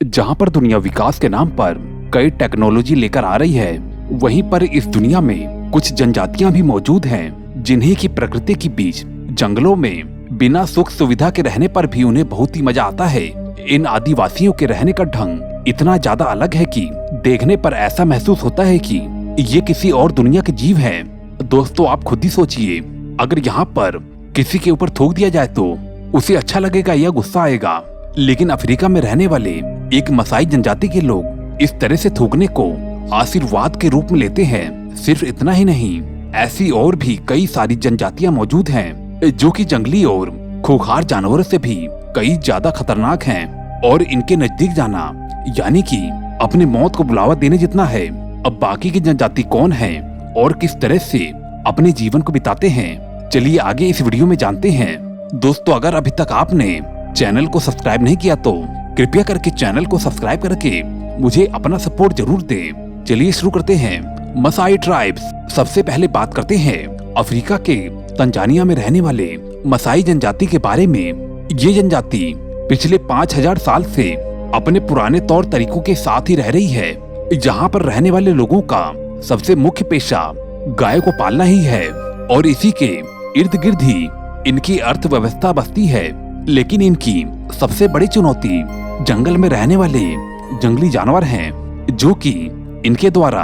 जहां पर दुनिया विकास के नाम पर कई टेक्नोलॉजी लेकर आ रही है, वहीं पर इस दुनिया में कुछ जनजातियां भी मौजूद हैं जिन्हें की प्रकृति के बीच जंगलों में बिना सुख सुविधा के रहने पर भी उन्हें बहुत ही मजा आता है। इन आदिवासियों के रहने का ढंग इतना ज्यादा अलग है कि देखने पर ऐसा महसूस होता है कि ये किसी और दुनिया के जीव हैं। दोस्तों, आप खुद ही सोचिए, अगर यहाँ पर किसी के ऊपर थूक दिया जाए तो उसे अच्छा लगेगा या गुस्सा आएगा। लेकिन अफ्रीका में रहने वाले एक मसाई जनजाति के लोग इस तरह से थूकने को आशीर्वाद के रूप में लेते हैं। सिर्फ इतना ही नहीं, ऐसी और भी कई सारी जनजातियां मौजूद हैं जो कि जंगली और खूंखार जानवरों से भी कई ज्यादा खतरनाक हैं और इनके नजदीक जाना यानी कि अपनी मौत को बुलावा देने जितना है। अब बाकी की जनजाति कौन है और किस तरह से अपने जीवन को बिताते हैं, चलिए आगे इस वीडियो में जानते हैं। दोस्तों, अगर अभी तक आपने चैनल को सब्सक्राइब नहीं किया तो कृपया करके चैनल को सब्सक्राइब करके मुझे अपना सपोर्ट जरूर दें। चलिए शुरू करते हैं। मसाई ट्राइब्स। सबसे पहले बात करते हैं अफ्रीका के तंजानिया में रहने वाले मसाई जनजाति के बारे में। ये जनजाति पिछले 5000 साल से अपने पुराने तौर तरीकों के साथ ही रह रही है। यहाँ पर रहने वाले लोगों का सबसे मुख्य पेशा गाय को पालना ही है और इसी के इर्द गिर्द ही इनकी अर्थव्यवस्था बसती है। लेकिन इनकी सबसे बड़ी चुनौती जंगल में रहने वाले जंगली जानवर हैं, जो कि इनके द्वारा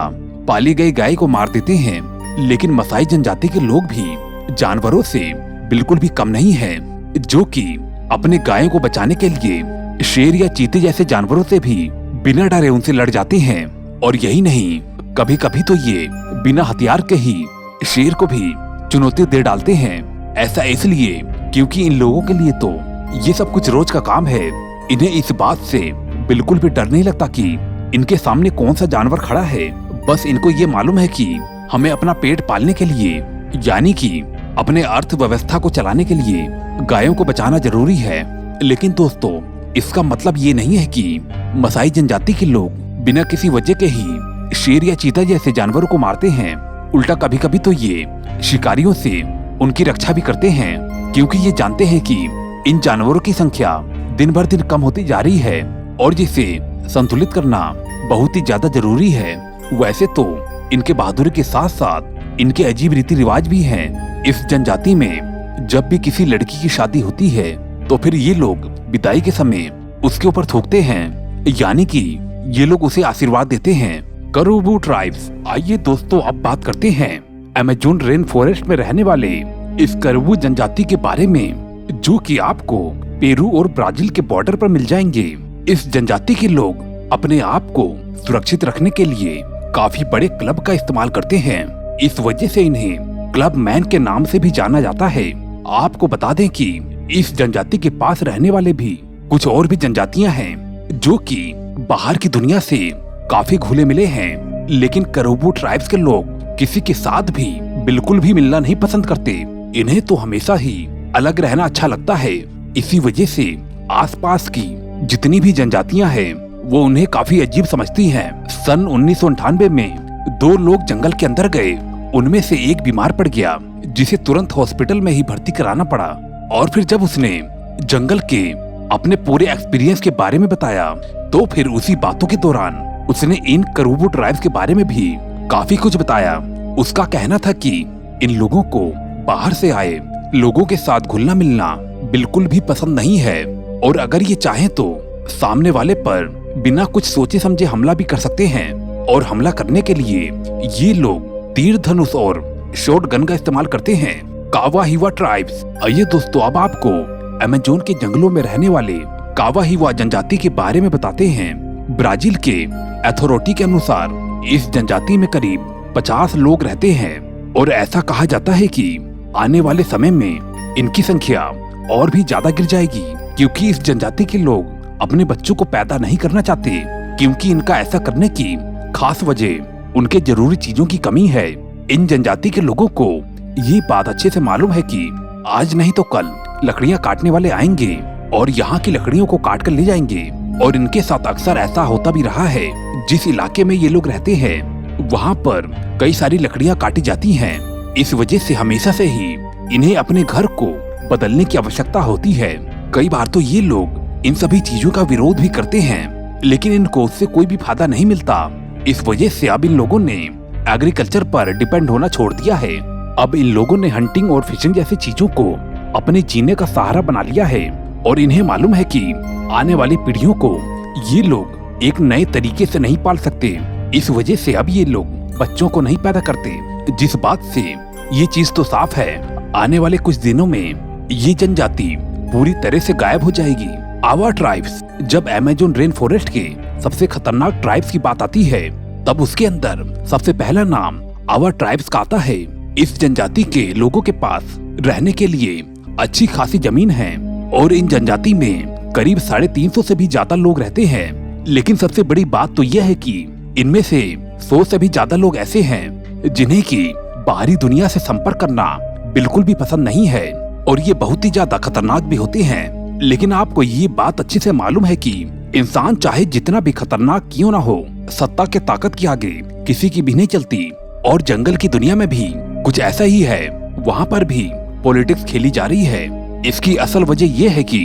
पाली गई गाय को मार देते हैं। लेकिन मसाई जनजाति के लोग भी जानवरों से बिल्कुल भी कम नहीं है, जो कि अपने गायों को बचाने के लिए शेर या चीते जैसे जानवरों से भी बिना डरे उनसे लड़ जाते हैं। और यही नहीं, कभी कभी तो ये बिना हथियार के ही शेर को भी चुनौती दे डालते हैं। ऐसा इसलिए क्योंकि इन लोगों के लिए तो ये सब कुछ रोज का काम है। इन्हें इस बात से बिल्कुल भी डर नहीं लगता कि इनके सामने कौन सा जानवर खड़ा है। बस इनको ये मालूम है कि हमें अपना पेट पालने के लिए यानी कि अपने अर्थव्यवस्था को चलाने के लिए गायों को बचाना जरूरी है। लेकिन दोस्तों, इसका मतलब ये नहीं है कि मसाई जनजाति के लोग बिना किसी वजह के ही शेर या चीता जैसे जानवरों को मारते हैं। उल्टा कभी कभी तो ये शिकारियों से उनकी रक्षा भी करते हैं, क्योंकि ये जानते हैं कि इन जानवरों की संख्या दिन भर दिन कम होती जा रही है और जिसे संतुलित करना बहुत ही ज्यादा जरूरी है। वैसे तो इनके बहादुरी के साथ साथ इनके अजीब रीति रिवाज भी हैं। इस जनजाति में जब भी किसी लड़की की शादी होती है तो फिर ये लोग विदाई के समय उसके ऊपर थूकते हैं, यानी कि ये लोग उसे आशीर्वाद देते हैं। करूबू ट्राइब्स। आइए दोस्तों, अब बात करते हैं अमेज़न रेन फॉरेस्ट में रहने वाले इस करूबू जनजाति के बारे में, जो कि आपको पेरू और ब्राजील के बॉर्डर पर मिल जाएंगे। इस जनजाति के लोग अपने आप को सुरक्षित रखने के लिए काफी बड़े क्लब का इस्तेमाल करते हैं। इस वजह से इन्हें क्लब मैन के नाम से भी जाना जाता है। आपको बता दें कि इस जनजाति के पास रहने वाले भी कुछ और भी जनजातियां हैं जो कि बाहर की दुनिया से काफी घुले मिले हैं। लेकिन करूबू ट्राइब्स के लोग किसी के साथ भी बिल्कुल भी मिलना नहीं पसंद करते। इन्हें तो हमेशा ही अलग रहना अच्छा लगता है। इसी वजह से आसपास की जितनी भी जनजातियां हैं वो उन्हें काफी अजीब समझती हैं। सन 1998 में 2 लोग जंगल के अंदर गए। उनमें से एक बीमार पड़ गया, जिसे तुरंत हॉस्पिटल में ही भर्ती कराना पड़ा। और फिर जब उसने जंगल के अपने पूरे एक्सपीरियंस के बारे में बताया तो फिर उसी बातों के दौरान उसने इन करूबू ट्राइब्स के बारे में भी काफी कुछ बताया। उसका कहना था कि इन लोगों को बाहर से आए लोगों के साथ घुलना मिलना बिल्कुल भी पसंद नहीं है और अगर ये चाहें तो सामने वाले पर बिना कुछ सोचे समझे हमला भी कर सकते हैं। और हमला करने के लिए ये लोग तीर धनुष और शॉट गन का इस्तेमाल करते हैं। कावाहिवा ट्राइब्स। आइए दोस्तों, अब आपको अमेज़न के जंगलों में रहने वाले कावाहिवा जनजाति के बारे में बताते हैं। ब्राजील के अथॉरिटी के अनुसार इस जनजाति में करीब 50 लोग रहते हैं और ऐसा कहा जाता है कि आने वाले समय में इनकी संख्या और भी ज्यादा गिर जाएगी, क्योंकि इस जनजाति के लोग अपने बच्चों को पैदा नहीं करना चाहते, क्योंकि इनका ऐसा करने की खास वजह उनके जरूरी चीजों की कमी है। इन जनजाति के लोगों को ये बात अच्छे से मालूम है कि आज नहीं तो कल लकड़ियां काटने वाले आएंगे और यहाँ की लकड़ियों को काट कर ले जाएंगे। और इनके साथ अक्सर ऐसा होता भी रहा है। जिस इलाके में ये लोग रहते हैं वहाँ पर कई सारी लकड़ियां काटी जाती हैं। इस वजह से हमेशा से ही इन्हें अपने घर को बदलने की आवश्यकता होती है। कई बार तो ये लोग इन सभी चीजों का विरोध भी करते हैं। लेकिन इनको उससे कोई भी फायदा नहीं मिलता। इस वजह से अब इन लोगों ने एग्रीकल्चर पर डिपेंड होना छोड़ दिया है। अब इन लोगों ने हंटिंग और फिशिंग जैसी चीजों को अपने जीने का सहारा बना लिया है और इन्हें मालूम है कि आने वाली पीढ़ियों को ये लोग एक नए तरीके से नहीं पाल सकते। इस वजह से अब ये लोग बच्चों को नहीं पैदा करते, जिस बात से ये चीज तो साफ है, आने वाले कुछ दिनों में ये जनजाति पूरी तरह से गायब हो जाएगी। आवा ट्राइब्स, जब अमेज़न रेन फॉरेस्ट के सबसे खतरनाक ट्राइब्स की बात आती है तब उसके अंदर सबसे पहला नाम आवा ट्राइब्स का आता है। इस जनजाति के लोगों के पास रहने के लिए अच्छी खासी जमीन है और इन जनजाति में करीब 350 से भी ज्यादा लोग रहते हैं। लेकिन सबसे बड़ी बात तो यह है कि इनमें से 100 से भी ज्यादा लोग ऐसे हैं जिन्हें की बाहरी दुनिया से संपर्क करना बिल्कुल भी पसंद नहीं है और ये बहुत ही ज्यादा खतरनाक भी होते हैं। लेकिन आपको ये बात अच्छे से मालूम है कि इंसान चाहे जितना भी खतरनाक क्यों ना हो, सत्ता के ताकत के आगे किसी की भी नहीं चलती। और जंगल की दुनिया में भी कुछ ऐसा ही है, वहाँ पर भी पॉलिटिक्स खेली जा रही है। इसकी असल वजह यह है कि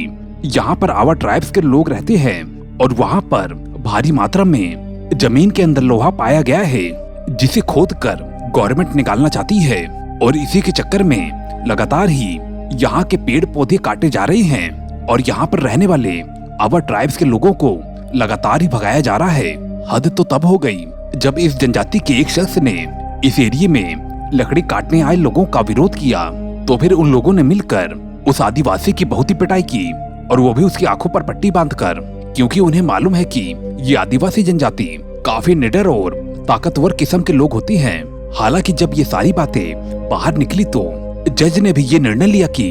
यहाँ पर आवा ट्राइब्स के लोग रहते हैं और वहाँ पर भारी मात्रा में जमीन के अंदर लोहा पाया गया है जिसे खोद कर गवर्नमेंट निकालना चाहती है और इसी के चक्कर में लगातार ही यहाँ के पेड़ पौधे काटे जा रहे हैं और यहाँ पर रहने वाले आवा ट्राइब्स के लोगों को लगातार ही भगाया जा रहा है। हद तो तब हो गई जब इस जनजाति के एक शख्स ने इस एरिया में लकड़ी काटने आए लोगों का विरोध किया तो फिर उन लोगों ने मिलकर उस आदिवासी की बहुत ही पिटाई की और वो भी उसकी आंखों पर पट्टी बांधकर, क्योंकि उन्हें मालूम है कि ये आदिवासी जनजाति काफी निडर और ताकतवर किस्म के लोग होती हैं। हालांकि जब ये सारी बातें बाहर निकली तो जज ने भी ये निर्णय लिया कि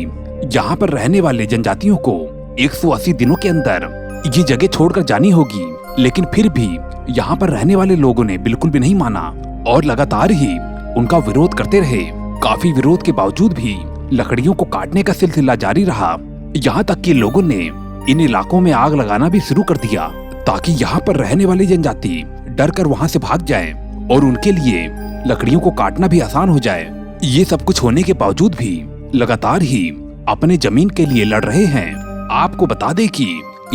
यहाँ पर रहने वाले जनजातियों को 180 दिनों के अंदर ये जगह छोड़कर जानी होगी। लेकिन फिर भी यहाँ पर रहने वाले लोगों ने बिल्कुल भी नहीं माना और लगातार ही उनका विरोध करते रहे। काफी विरोध के बावजूद भी लकड़ियों को काटने का सिलसिला जारी रहा। यहाँ तक कि लोगों ने इन इलाकों में आग लगाना भी शुरू कर दिया ताकि यहाँ पर रहने वाली जनजाति डर कर वहाँ से भाग जाए और उनके लिए लकड़ियों को काटना भी आसान हो जाए। ये सब कुछ होने के बावजूद भी लगातार ही अपने जमीन के लिए लड़ रहे हैं। आपको बता दें कि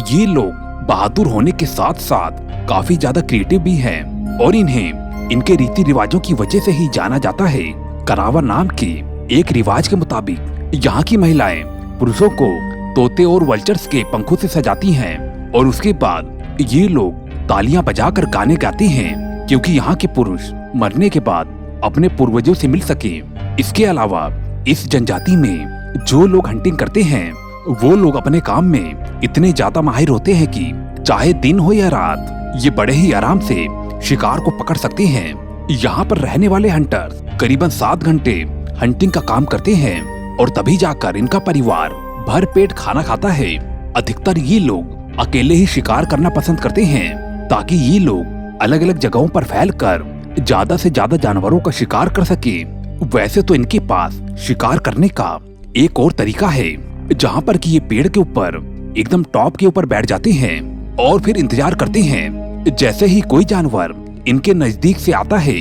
ये लोग बहादुर होने के साथ साथ काफी ज्यादा क्रिएटिव भी हैं और इन्हें इनके रीति रिवाजों की वजह से ही जाना जाता है। करावा नाम के एक रिवाज के मुताबिक यहाँ की महिलाएं पुरुषों को तोते और वल्चर्स के पंखों से सजाती हैं और उसके बाद ये लोग तालियां बजाकर गाने गाते हैं क्योंकि यहाँ के पुरुष मरने के बाद अपने पूर्वजों से मिल सके। इसके अलावा इस जनजाति में जो लोग हंटिंग करते हैं वो लोग अपने काम में इतने ज्यादा माहिर होते हैं कि चाहे दिन हो या रात ये बड़े ही आराम से शिकार को पकड़ सकते हैं। यहाँ पर रहने वाले हंटर्स करीबन 7 घंटे हंटिंग का काम करते हैं और तभी जाकर इनका परिवार भर पेट खाना खाता है। अधिकतर ये लोग अकेले ही शिकार करना पसंद करते हैं ताकि ये लोग अलग अलग जगहों पर फैलकर ज्यादा से ज्यादा जानवरों का शिकार कर सके। वैसे तो इनके पास शिकार करने का एक और तरीका है जहाँ पर कि ये पेड़ के ऊपर एकदम टॉप के ऊपर बैठ जाते हैं और फिर इंतजार करते हैं। जैसे ही कोई जानवर इनके नजदीक से आता है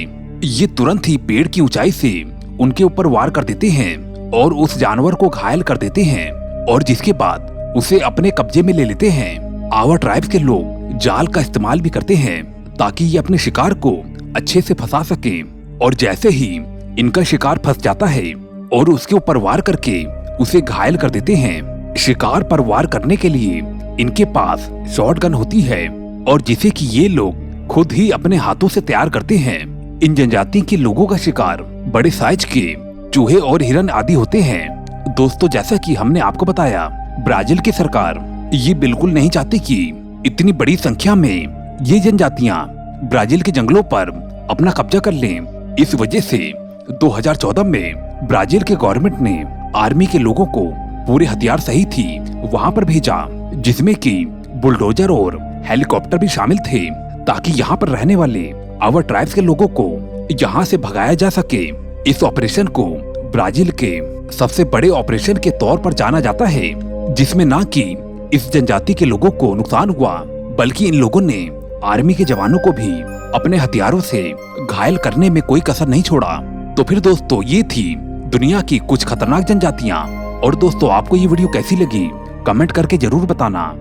ये तुरंत ही पेड़ की ऊंचाई से उनके ऊपर वार कर देते हैं और उस जानवर को घायल कर देते हैं और जिसके बाद उसे अपने कब्जे में ले लेते हैं। आवा ट्राइब्स के लोग जाल का इस्तेमाल भी करते हैं ताकि ये अपने शिकार को अच्छे से फंसा सके और जैसे ही इनका शिकार फंस जाता है और उसके ऊपर वार करके उसे घायल कर देते हैं। शिकार पर वार करने के लिए इनके पास शॉटगन होती है और जिसे कि ये लोग खुद ही अपने हाथों से तैयार करते हैं। इन जनजाति के लोगों का शिकार बड़े साइज के चूहे और हिरन आदि होते हैं। दोस्तों, जैसा कि हमने आपको बताया, ब्राजील की सरकार ये बिल्कुल नहीं चाहती कि इतनी बड़ी संख्या में ये जनजातियां ब्राजील के जंगलों पर अपना कब्जा कर लें। इस वजह से 2014 में ब्राजील के गवर्नमेंट ने आर्मी के लोगों को पूरे हथियार सहित थी वहां पर भेजा, जिसमें कि बुलडोजर और हेलीकॉप्टर भी शामिल थे ताकि यहाँ पर रहने वाले आवा ट्राइब्स के लोगों को यहाँ से भगाया जा सके। इस ऑपरेशन को ब्राजील के सबसे बड़े ऑपरेशन के तौर पर जाना जाता है, जिसमें न कि इस जनजाति के लोगों को नुकसान हुआ बल्कि इन लोगों ने आर्मी के जवानों को भी अपने हथियारों से घायल करने में कोई कसर नहीं छोड़ा। तो फिर दोस्तों, ये थी दुनिया की कुछ खतरनाक जनजातियां। और दोस्तों, आपको ये वीडियो कैसी लगी कमेंट करके जरूर बताना।